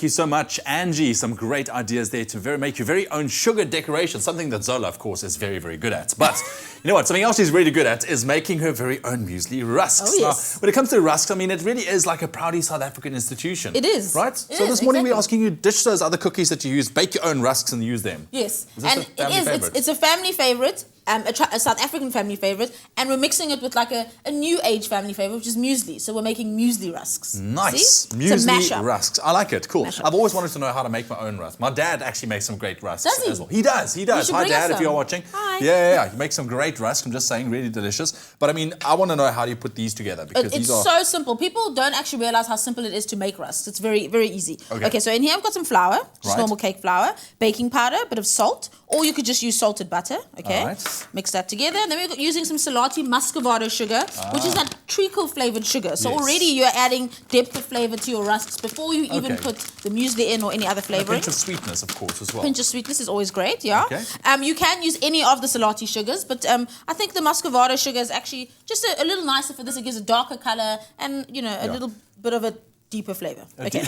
Thank you so much, Angie. Some great ideas there to make your very own sugar decoration, something that Zola, of course, is very, very good at. But you know what? Something else she's really good at is making her very own muesli rusks. Oh, yes. Now, when it comes to rusks, I mean, it really is like a proudly South African institution. It is. Right? So this morning we're asking you, ditch those other cookies that you use, bake your own rusks and use them. Yes. Is this And a family favorite? it's a family favorite. A South African family favorite, and we're mixing it with like a new age family favorite, which is muesli. So we're making muesli rusks. Nice. See? It's a Muesli mashup. rusks. I like it. Cool. Mashup. I've always wanted to know how to make my own rusks. My dad actually makes some great rusks Does he? as well. He does. He does. should Hi, bring us Dad, if some. you're watching. Hi. Yeah. He makes some great rusks. I'm just saying, really delicious. But I mean, I want to know how do you put these together, because It's these are... so simple. People don't actually realize how simple it is to make rusks. It's very, very easy. Okay. So in here I've got some flour, just Right. normal cake flour, baking powder, a bit of salt, or you could just use salted butter. Okay. All right. Mix that together. And then we're using some Salati muscovado sugar, which is that treacle flavored sugar. So Yes. already you're adding depth of flavor to your rusks before you even Okay. put the muesli in or any other A flavoring. pinch of sweetness, of course, as well. Pinch of sweetness is always great, yeah. Okay. You can use any of the Salati sugars, but I think the muscovado sugar is actually just a little nicer for this. It gives a darker color and, you know, a little bit of a deeper flavor. Okay.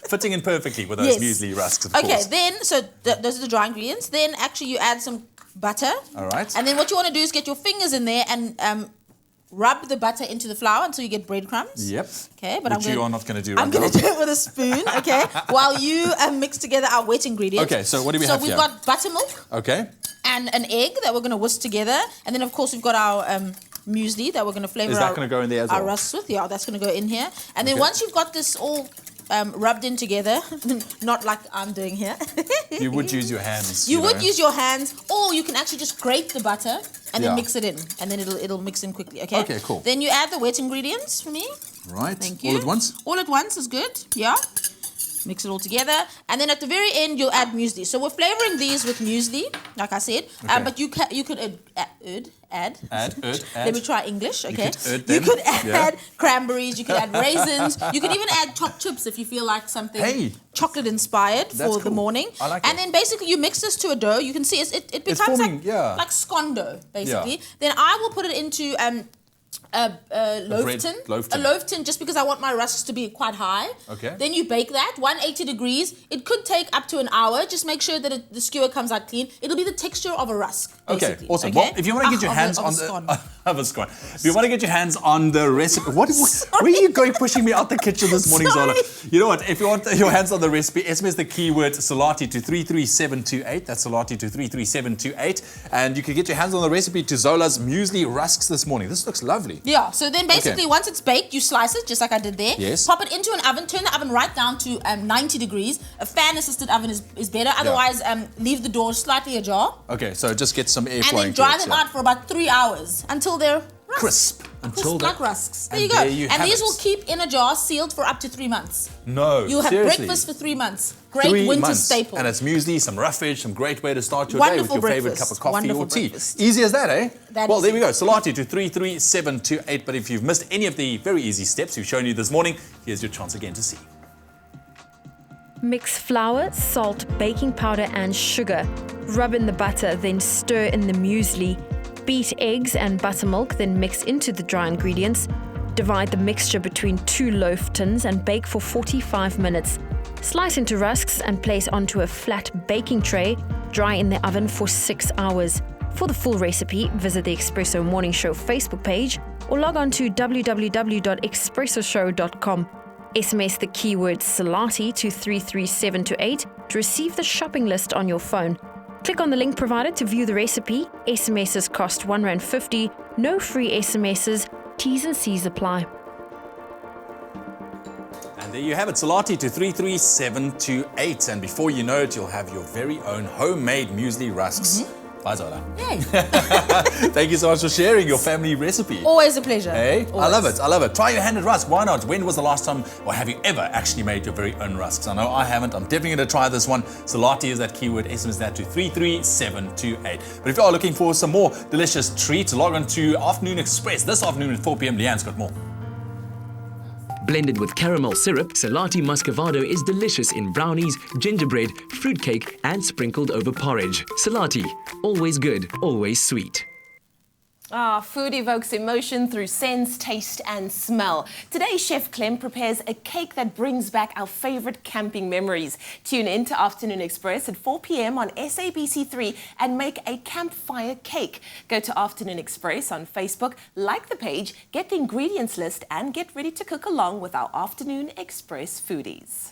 Fitting in perfectly with those muesli rusks, of Okay, course. then, so those are the dry ingredients. Then actually you add some butter. All right. And then what you want to do is get your fingers in there and rub the butter into the flour until you get breadcrumbs. Yep. Okay, but Which you are not going to do right I'm going now. to do it with a spoon, okay, while you mix together our wet ingredients. Okay, so what do we so have we've here? got buttermilk Okay. and an egg that we're going to whisk together. And then, of course, we've got our muesli that we're going to flavor Is that going to go in there as our well? rusks with. Yeah, that's going to go in here. And then Okay. once you've got this all rubbed in together, not like I'm doing here. You would use your hands. You would know. use your hands, or you can actually just grate the butter and Yeah. then mix it in, and then it'll mix in quickly. Okay. Okay, cool. Then you add the wet ingredients for me. Right. Thank you. All at once? All at once is good. Yeah. Mix it all together, and then at the very end you'll add muesli. So we're flavoring these with muesli, like I said. Okay. But you could add. Add. Let me try English. Okay. You could add them. add cranberries. You could add raisins. You could even add chopped chips if you feel like something Hey. chocolate inspired That's for the cool. morning. I like and it. then basically you mix this to a dough. You can see it becomes forming, like yeah. like scone dough basically. Yeah. Then I will put it into a loaf bread tin. loaf tin. A loaf tin, just because I want my rusks to be quite high. Okay. Then you bake that 180 degrees. It could take up to an hour. Just make sure that the skewer comes out clean. It'll be the texture of a rusk. Okay, Basically. awesome. Okay? Well, if you want to get your hands Of a on scone. the of a scone, if you want to get your hands on the recipe, where are you going, pushing me out the kitchen this morning, Zola? Sorry. You know what? If you want your hands on the recipe, SMS the keyword Salati to 33728. That's Salati to 33728, and you can get your hands on the recipe to Zola's muesli rusks this morning. This looks lovely. Yeah, so then basically Okay. once it's baked, you slice it just like I did there. Yes. Pop it into an oven, turn the oven right down to 90 degrees. A fan-assisted oven is better. Otherwise, leave the door slightly ajar. Okay, so just get some air And flowing then dry to it, them yeah. out for about 3 hours until they're rusks. Crisp. Until Crisp like they're- rusks. There and you go. there you And have these it. will keep in a jar sealed for up to 3 months. No, You'll have seriously. breakfast for 3 months. Great 3 winter months. staple. And it's muesli, some roughage, some great way to start your Wonderful day with your favorite breakfast. cup of coffee Wonderful or tea. breakfast. Easy as that, eh? That Well, is there we go. Salati to 33728. But if you've missed any of the very easy steps we've shown you this morning, here's your chance again to see. Mix flour, salt, baking powder and sugar. Rub in the butter, then stir in the muesli. Beat eggs and buttermilk, then mix into the dry ingredients. Divide the mixture between 2 loaf tins and bake for 45 minutes. Slice into rusks and place onto a flat baking tray. Dry in the oven for 6 hours. For the full recipe, visit the Espresso Morning Show Facebook page or log on to www.expressoshow.com. SMS the keyword Salati to 33728 to receive the shopping list on your phone. Click on the link provided to view the recipe. SMSs cost R1.50. No free SMSs. T's and C's apply. And there you have it, Salati to 33728. And before you know it, you'll have your very own homemade muesli rusks. Bye, Zola. Yay. Thank you so much for sharing your family recipe. Always a pleasure. Hey, I Always. love it. I love it. Try your hand at rusk. Why not? When was the last time, or have you ever actually made your very own rusks? I know I haven't. I'm definitely going to try this one. Salati is that keyword. SMS that to 33728. But if you are looking for some more delicious treats, log on to Afternoon Express this afternoon at 4 p.m. Leanne's got more. Blended with caramel syrup, Salati muscovado is delicious in brownies, gingerbread, fruitcake, and sprinkled over porridge. Salati, always good, always sweet. Food evokes emotion through sense, taste and smell. Today, Chef Clem prepares a cake that brings back our favorite camping memories. Tune in to Afternoon Express at 4 p.m. on SABC3 and make a campfire cake. Go to Afternoon Express on Facebook, like the page, get the ingredients list and get ready to cook along with our Afternoon Express foodies.